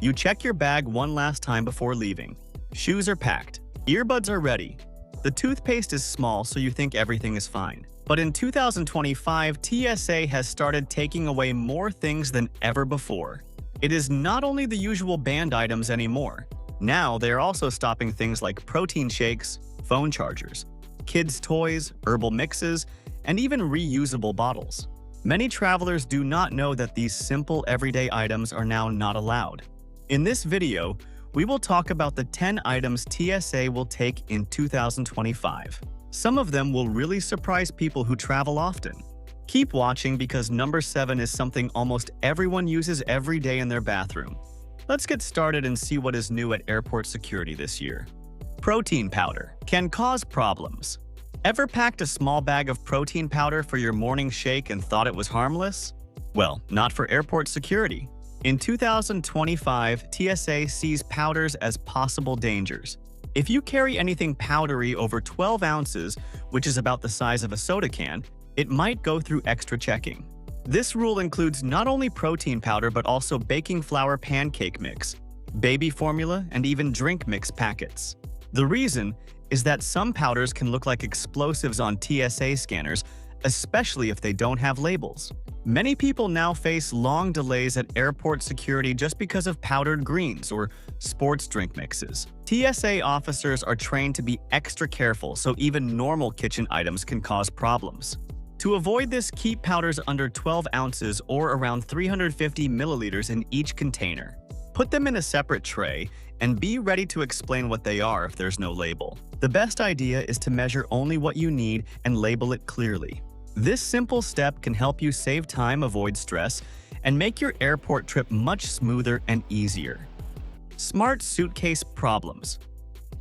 You check your bag one last time before leaving. Shoes are packed. Earbuds are ready. The toothpaste is small, so you think everything is fine. But in 2025, TSA has started taking away more things than ever before. It is not only the usual banned items anymore. Now, they are also stopping things like protein shakes, phone chargers, kids' toys, herbal mixes, and even reusable bottles. Many travelers do not know that these simple everyday items are now not allowed. In this video, we will talk about the 10 items TSA will take in 2025. Some of them will really surprise people who travel often. Keep watching because number 7 is something almost everyone uses every day in their bathroom. Let's get started and see what is new at airport security this year. Protein powder can cause problems. Ever packed a small bag of protein powder for your morning shake and thought it was harmless? Well, not for airport security. In 2025, TSA sees powders as possible dangers. If you carry anything powdery over 12 ounces, which is about the size of a soda can, it might go through extra checking. This rule includes not only protein powder but also baking flour pancake mix, baby formula, and even drink mix packets. The reason is that some powders can look like explosives on TSA scanners, especially if they don't have labels. Many people now face long delays at airport security just because of powdered greens or sports drink mixes. TSA officers are trained to be extra careful, so even normal kitchen items can cause problems. To avoid this, keep powders under 12 ounces or around 350 milliliters in each container. Put them in a separate tray and be ready to explain what they are if there's no label. The best idea is to measure only what you need and label it clearly. This simple step can help you save time, avoid stress, and make your airport trip much smoother and easier. Smart suitcase problems.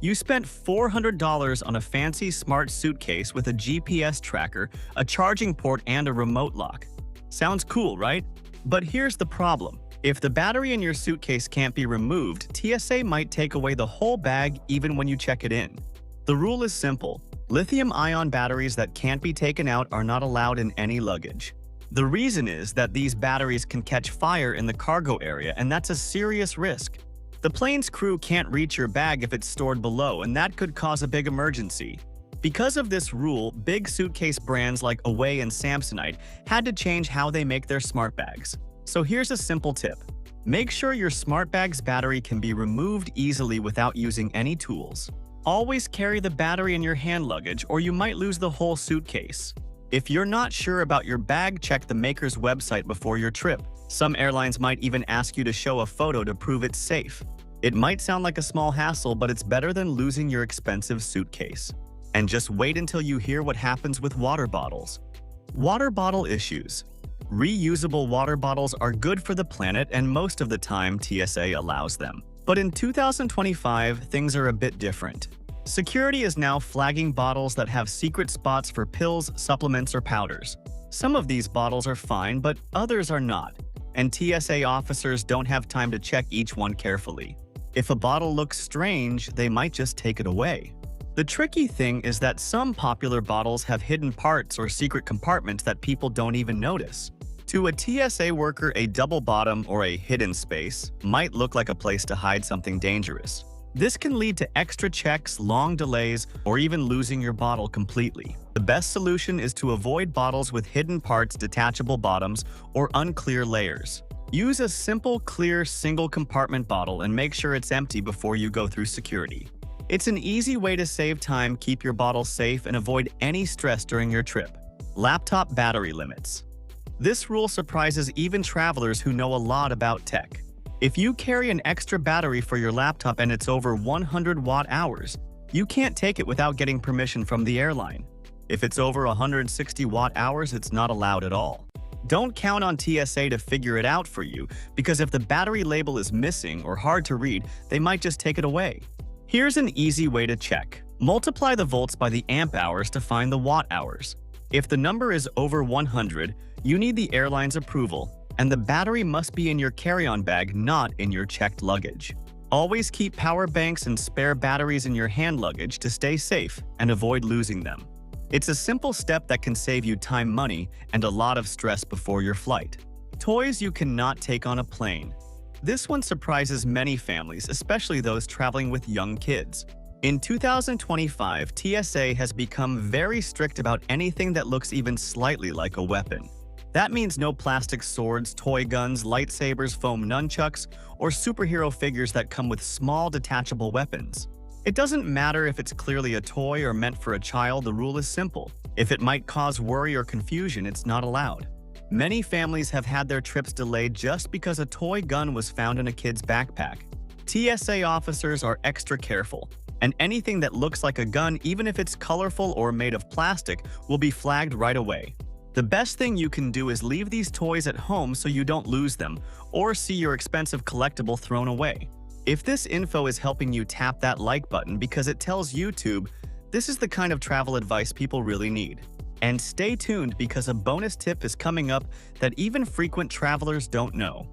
You spent $400 on a fancy smart suitcase with a GPS tracker, a charging port, and a remote lock. Sounds cool, right? But here's the problem. If the battery in your suitcase can't be removed, TSA might take away the whole bag even when you check it in. The rule is simple. Lithium-ion batteries that can't be taken out are not allowed in any luggage. The reason is that these batteries can catch fire in the cargo area, and that's a serious risk. The plane's crew can't reach your bag if it's stored below, and that could cause a big emergency. Because of this rule, big suitcase brands like Away and Samsonite had to change how they make their smart bags. So here's a simple tip. Make sure your smart bag's battery can be removed easily without using any tools. Always carry the battery in your hand luggage or you might lose the whole suitcase. If you're not sure about your bag, check the maker's website before your trip. Some airlines might even ask you to show a photo to prove it's safe. It might sound like a small hassle, but it's better than losing your expensive suitcase. And just wait until you hear what happens with water bottles. Water bottle issues. Reusable water bottles are good for the planet, and most of the time TSA allows them. But in 2025, things are a bit different. Security is now flagging bottles that have secret spots for pills, supplements, or powders. Some of these bottles are fine, but others are not, and TSA officers don't have time to check each one carefully. If a bottle looks strange, they might just take it away. The tricky thing is that some popular bottles have hidden parts or secret compartments that people don't even notice. To a TSA worker, a double bottom or a hidden space might look like a place to hide something dangerous. This can lead to extra checks, long delays, or even losing your bottle completely. The best solution is to avoid bottles with hidden parts, detachable bottoms, or unclear layers. Use a simple, clear, single compartment bottle and make sure it's empty before you go through security. It's an easy way to save time, keep your bottle safe, and avoid any stress during your trip. Laptop battery limits. This rule surprises even travelers who know a lot about tech. If you carry an extra battery for your laptop and it's over 100 watt-hours, you can't take it without getting permission from the airline. If it's over 160 watt-hours, it's not allowed at all. Don't count on TSA to figure it out for you, because if the battery label is missing or hard to read, they might just take it away. Here's an easy way to check. Multiply the volts by the amp hours to find the watt hours. If the number is over 100, you need the airline's approval, and the battery must be in your carry-on bag, not in your checked luggage. Always keep power banks and spare batteries in your hand luggage to stay safe and avoid losing them. It's a simple step that can save you time, money, and a lot of stress before your flight. Toys you cannot take on a plane. This one surprises many families, especially those traveling with young kids. In 2025, TSA has become very strict about anything that looks even slightly like a weapon. That means no plastic swords, toy guns, lightsabers, foam nunchucks, or superhero figures that come with small detachable weapons. It doesn't matter if it's clearly a toy or meant for a child, the rule is simple. If it might cause worry or confusion, it's not allowed. Many families have had their trips delayed just because a toy gun was found in a kid's backpack. TSA officers are extra careful, and anything that looks like a gun, even if it's colorful or made of plastic, will be flagged right away. The best thing you can do is leave these toys at home so you don't lose them or see your expensive collectible thrown away. If this info is helping you, tap that like button because it tells YouTube this is the kind of travel advice people really need. And stay tuned because a bonus tip is coming up that even frequent travelers don't know.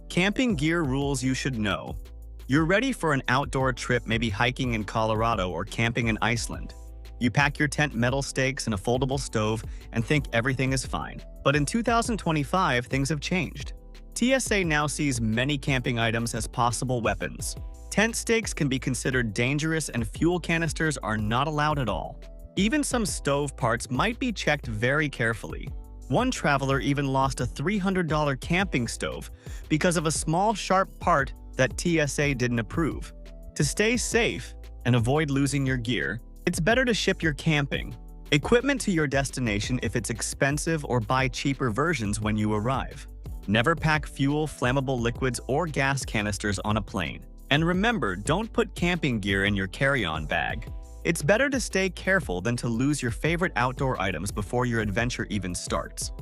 Camping gear rules you should know. You're ready for an outdoor trip, maybe hiking in Colorado or camping in Iceland. You pack your tent, metal stakes, and a foldable stove and think everything is fine. But in 2025, things have changed. TSA now sees many camping items as possible weapons. Tent stakes can be considered dangerous and fuel canisters are not allowed at all. Even some stove parts might be checked very carefully. One traveler even lost a $300 camping stove because of a small sharp part that TSA didn't approve. To stay safe and avoid losing your gear, it's better to ship your camping equipment to your destination if it's expensive or buy cheaper versions when you arrive. Never pack fuel, flammable liquids, or gas canisters on a plane. And remember, don't put camping gear in your carry-on bag. It's better to stay careful than to lose your favorite outdoor items before your adventure even starts.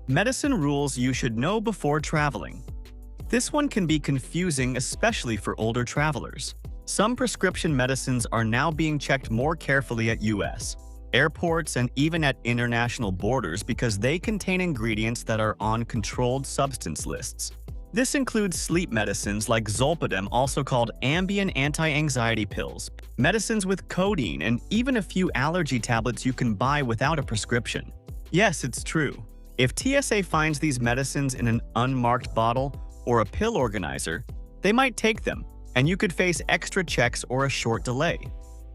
Medicine rules you should know before traveling. This one can be confusing, especially for older travelers. Some prescription medicines are now being checked more carefully at US airports and even at international borders because they contain ingredients that are on controlled substance lists. This includes sleep medicines like Zolpidem, also called Ambien anti-anxiety pills, medicines with codeine, and even a few allergy tablets you can buy without a prescription. Yes, it's true. If TSA finds these medicines in an unmarked bottle or a pill organizer, they might take them, and you could face extra checks or a short delay.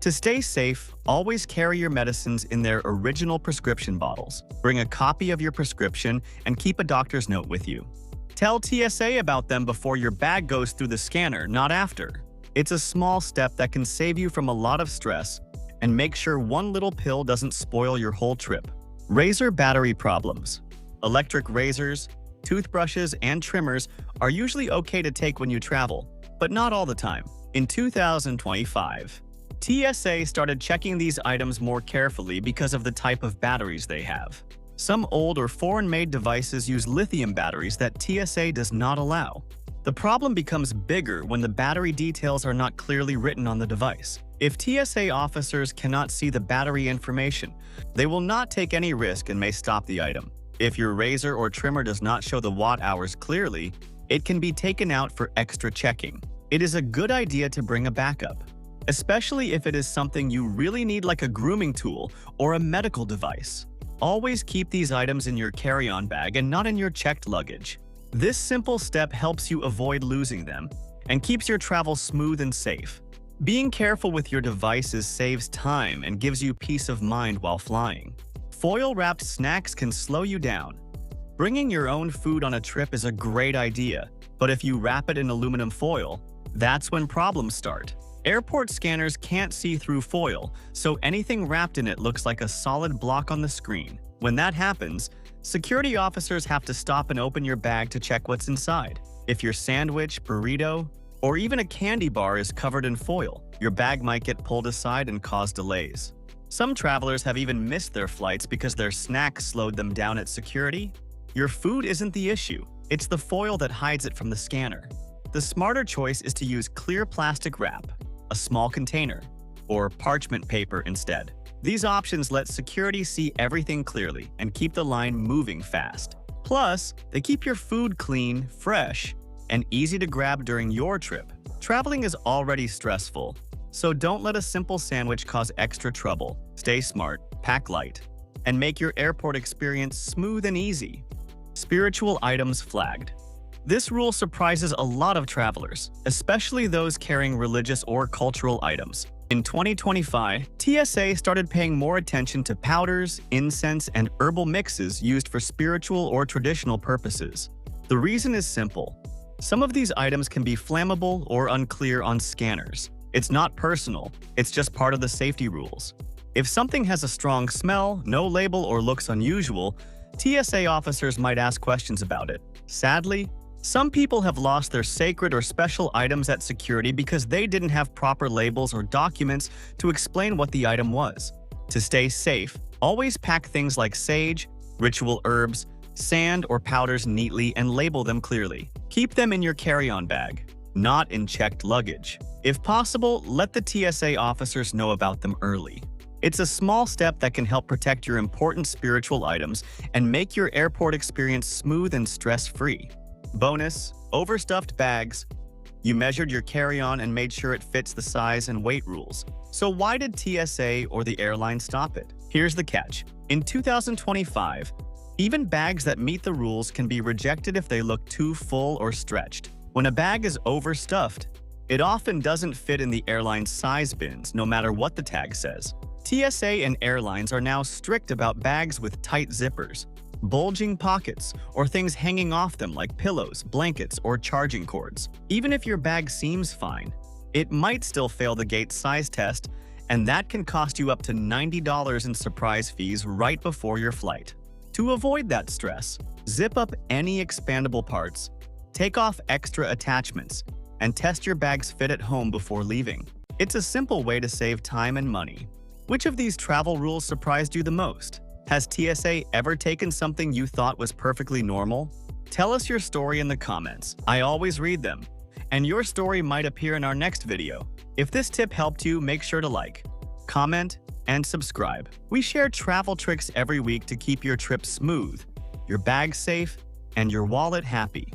To stay safe, always carry your medicines in their original prescription bottles. Bring a copy of your prescription and keep a doctor's note with you. Tell TSA about them before your bag goes through the scanner, not after. It's a small step that can save you from a lot of stress and make sure one little pill doesn't spoil your whole trip. Razor battery problems. Electric razors, toothbrushes, and trimmers are usually okay to take when you travel, but not all the time. In 2025, TSA started checking these items more carefully because of the type of batteries they have. Some old or foreign-made devices use lithium batteries that TSA does not allow. The problem becomes bigger when the battery details are not clearly written on the device. If TSA officers cannot see the battery information, they will not take any risk and may stop the item. If your razor or trimmer does not show the watt hours clearly, it can be taken out for extra checking. It is a good idea to bring a backup, especially if it is something you really need, like a grooming tool or a medical device. Always keep these items in your carry-on bag and not in your checked luggage. This simple step helps you avoid losing them and keeps your travel smooth and safe. Being careful with your devices saves time and gives you peace of mind while flying. Foil-wrapped snacks can slow you down. Bringing your own food on a trip is a great idea, but if you wrap it in aluminum foil, that's when problems start. Airport scanners can't see through foil, so anything wrapped in it looks like a solid block on the screen. When that happens, security officers have to stop and open your bag to check what's inside. If your sandwich, burrito, or even a candy bar is covered in foil, your bag might get pulled aside and cause delays. Some travelers have even missed their flights because their snacks slowed them down at security. Your food isn't the issue, it's the foil that hides it from the scanner. The smarter choice is to use clear plastic wrap, a small container, or parchment paper instead. These options let security see everything clearly and keep the line moving fast. Plus, they keep your food clean, fresh, and easy to grab during your trip. Traveling is already stressful, so don't let a simple sandwich cause extra trouble. Stay smart, pack light, and make your airport experience smooth and easy. Spiritual items flagged. This rule surprises a lot of travelers, especially those carrying religious or cultural items. In 2025, TSA started paying more attention to powders, incense, and herbal mixes used for spiritual or traditional purposes. The reason is simple. Some of these items can be flammable or unclear on scanners. It's not personal, it's just part of the safety rules. If something has a strong smell, no label, or looks unusual, TSA officers might ask questions about it. Sadly, some people have lost their sacred or special items at security because they didn't have proper labels or documents to explain what the item was. To stay safe, always pack things like sage, ritual herbs, sand, or powders neatly and label them clearly. Keep them in your carry-on bag, not in checked luggage. If possible, let the TSA officers know about them early. It's a small step that can help protect your important spiritual items and make your airport experience smooth and stress-free. Bonus: overstuffed bags. You measured your carry-on and made sure it fits the size and weight rules. So why did TSA or the airline stop it? Here's the catch. In 2025, even bags that meet the rules can be rejected if they look too full or stretched. When a bag is overstuffed, it often doesn't fit in the airline's size bins, no matter what the tag says. TSA and airlines are now strict about bags with tight zippers, bulging pockets, or things hanging off them like pillows, blankets, or charging cords. Even if your bag seems fine, it might still fail the gate size test, and that can cost you up to $90 in surprise fees right before your flight. To avoid that stress, zip up any expandable parts, take off extra attachments, and test your bag's fit at home before leaving. It's a simple way to save time and money. Which of these travel rules surprised you the most? Has TSA ever taken something you thought was perfectly normal? Tell us your story in the comments. I always read them, and your story might appear in our next video. If this tip helped you, make sure to like, comment, and subscribe. We share travel tricks every week to keep your trip smooth, your bag safe, and your wallet happy.